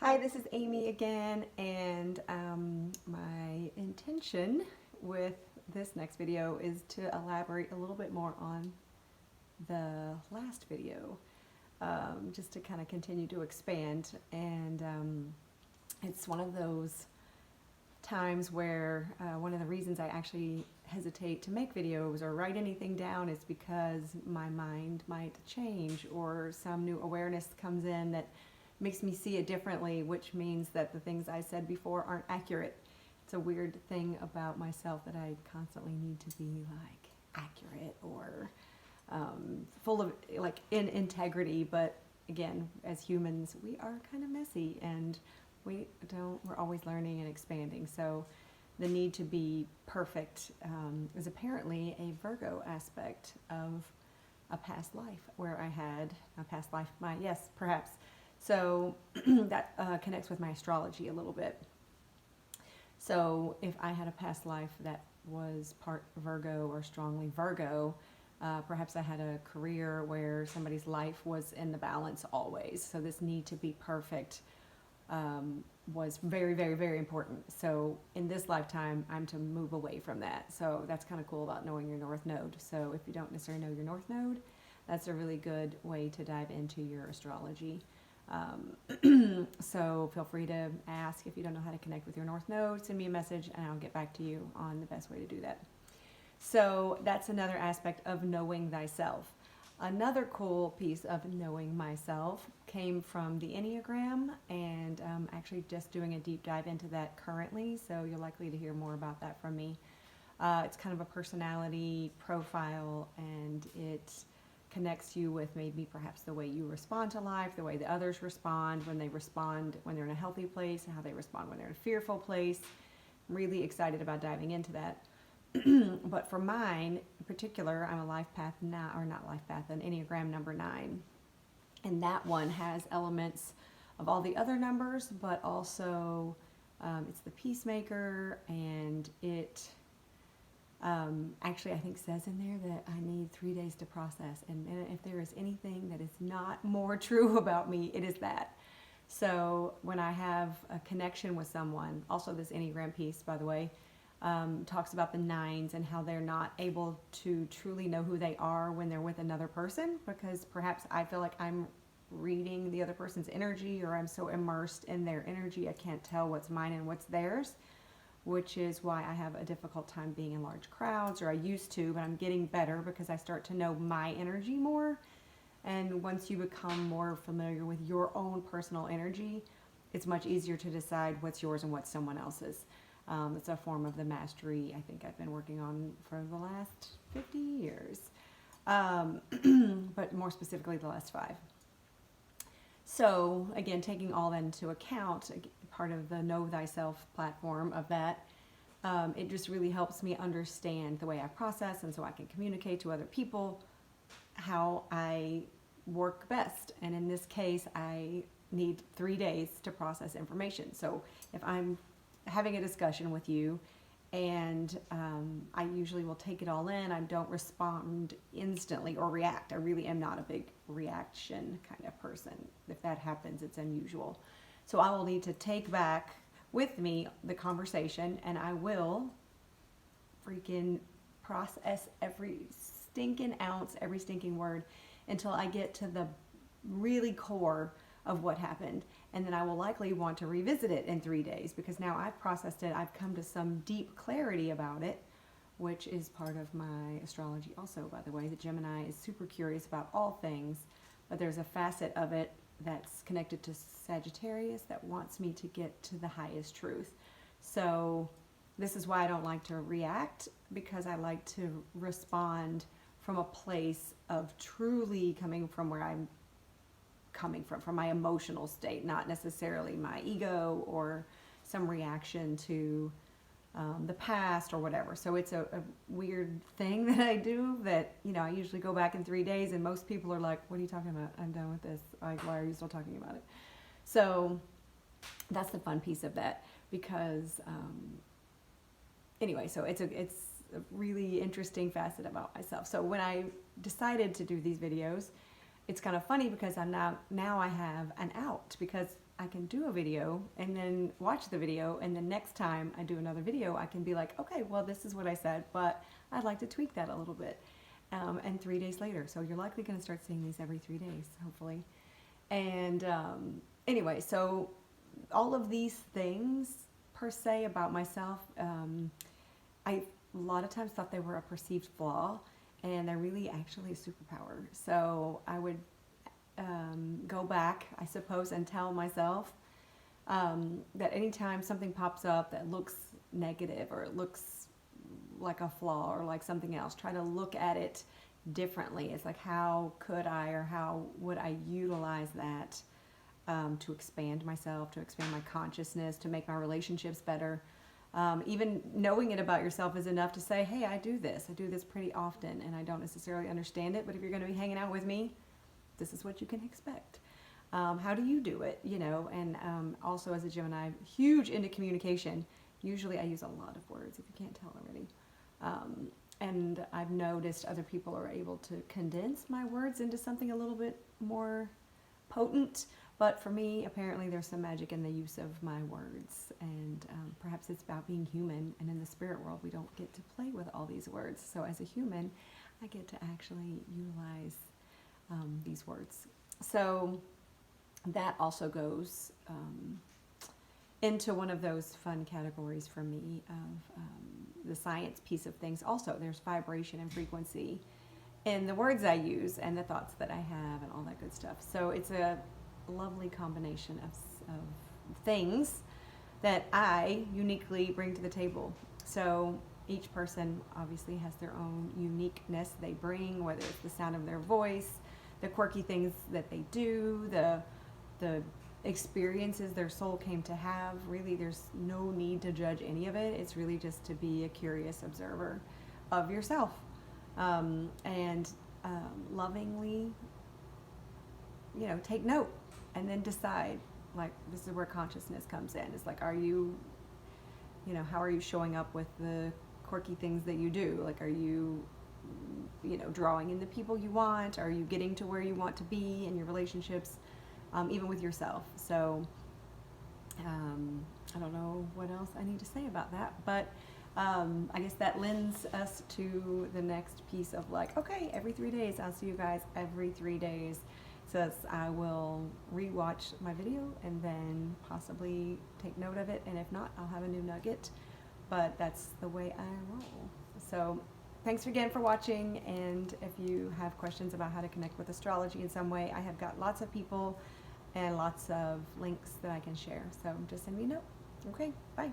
Hi, this is Amy again, and my intention with this next video is to elaborate a little bit more on the last video, just to kind of continue to expand. And it's one of those times where one of the reasons I actually hesitate to make videos or write anything down is because my mind might change or some new awareness comes in that makes me see it differently, which means that the things I said before aren't accurate. It's a weird thing about myself that I constantly need to be like accurate or full of like in integrity. But again, as humans, we are kind of messy and we're always learning and expanding. So the need to be perfect is apparently a Virgo aspect of a past life where I had a past life, yes, perhaps. So that connects with my astrology a little bit. So if I had a past life that was part Virgo or strongly Virgo, perhaps I had a career where somebody's life was in the balance always. So this need to be perfect was very, very, very important. So in this lifetime, I'm to move away from that. So that's kind of cool about knowing your North Node. So if you don't necessarily know your North Node, that's a really good way to dive into your astrology. So feel free to ask if you don't know how to connect with your North Node, send me a message and I'll get back to you on the best way to do that. So that's another aspect of knowing thyself. Another cool piece of knowing myself came from the Enneagram, and I'm actually just doing a deep dive into that currently, so you're likely to hear more about that from me. It's kind of a personality profile, and it connects you with maybe perhaps the way you respond to life, the way the others respond when they're in a healthy place, and how they respond when they're in a fearful place. I'm really excited about diving into that. But for mine in particular, I'm a life path now, or not life path, an Enneagram number 9. And that one has elements of all the other numbers, but also it's the peacemaker, and it actually I think says in there that I need 3 days to process. And if there is anything that is not more true about me, it is that. So when I have a connection with someone, also this Enneagram piece, by the way, talks about the 9s and how they're not able to truly know who they are when they're with another person, because perhaps I feel like I'm reading the other person's energy, or I'm so immersed in their energy I can't tell what's mine and what's theirs, which is why I have a difficult time being in large crowds, or I used to, but I'm getting better because I start to know my energy more. And once you become more familiar with your own personal energy, it's much easier to decide what's yours and what's someone else's. It's a form of the mastery I think I've been working on for the last 50 years, but more specifically the last 5. So again, taking all that into account, part of the Know Thyself platform of that, it just really helps me understand the way I process, and so I can communicate to other people how I work best. And in this case, I need 3 days to process information. So if I'm having a discussion with you and I usually will take it all in, I don't respond instantly or react. I really am not a big reaction kind of person. If that happens, it's unusual. So I will need to take back with me the conversation, and I will freaking process every stinking ounce, every stinking word, until I get to the really core of what happened. And then I will likely want to revisit it in 3 days, because now I've processed it, I've come to some deep clarity about it, which is part of my astrology also, by the way. The Gemini is super curious about all things, but there's a facet of it that's connected to Sagittarius that wants me to get to the highest truth. So this is why I don't like to react, because I like to respond from a place of truly coming from where I'm coming from my emotional state, not necessarily my ego or some reaction to the past or whatever. So it's a weird thing that I do that, I usually go back in 3 days, and most people are like, what are you talking about? I'm done with this. Like, why are you still talking about it? So that's the fun piece of that, because anyway, so it's a really interesting facet about myself. So when I decided to do these videos, it's kind of funny because now I have an out, because I can do a video and then watch the video, and then next time I do another video, I can be like, okay, well, this is what I said, but I'd like to tweak that a little bit. And 3 days later, so you're likely going to start seeing these every 3 days, hopefully. And anyway, so all of these things per se about myself, I a lot of times thought they were a perceived flaw, and they're really actually a superpower. So I would go back, I suppose, and tell myself that anytime something pops up that looks negative, or it looks like a flaw or like something else, try to look at it differently. It's like, how could I, or how would I utilize that to expand myself, to expand my consciousness, to make my relationships better. Even knowing it about yourself is enough to say, hey, I do this pretty often, and I don't necessarily understand it, but if you're going to be hanging out with me, this is what you can expect. How do you do it? You know, and also as a Gemini, huge into communication. Usually I use a lot of words, if you can't tell already. And I've noticed other people are able to condense my words into something a little bit more potent. But for me, apparently there's some magic in the use of my words. And perhaps it's about being human. And in the spirit world, we don't get to play with all these words. So as a human, I get to actually utilize these words. So that also goes into one of those fun categories for me of the science piece of things. Also, there's vibration and frequency in the words I use and the thoughts that I have and all that good stuff. So it's a lovely combination of things that I uniquely bring to the table. So each person obviously has their own uniqueness they bring, whether it's the sound of their voice, the quirky things that they do, the experiences their soul came to have. Really, there's no need to judge any of it. It's really just to be a curious observer of yourself, and lovingly, you know, take note and then decide, like, this is where consciousness comes in. It's like, are you, you know, how are you showing up with the quirky things that you do? Like, are you, you know, drawing in the people you want? Are you getting to where you want to be in your relationships, even with yourself? So I don't know what else I need to say about that, but I guess that lends us to the next piece of, like, okay, every 3 days, I'll see you guys every 3 days. So I will rewatch my video and then possibly take note of it, and if not, I'll have a new nugget. But that's the way I roll. So thanks again for watching, and if you have questions about how to connect with astrology in some way, I have got lots of people and lots of links that I can share. So just send me a note. Okay, bye.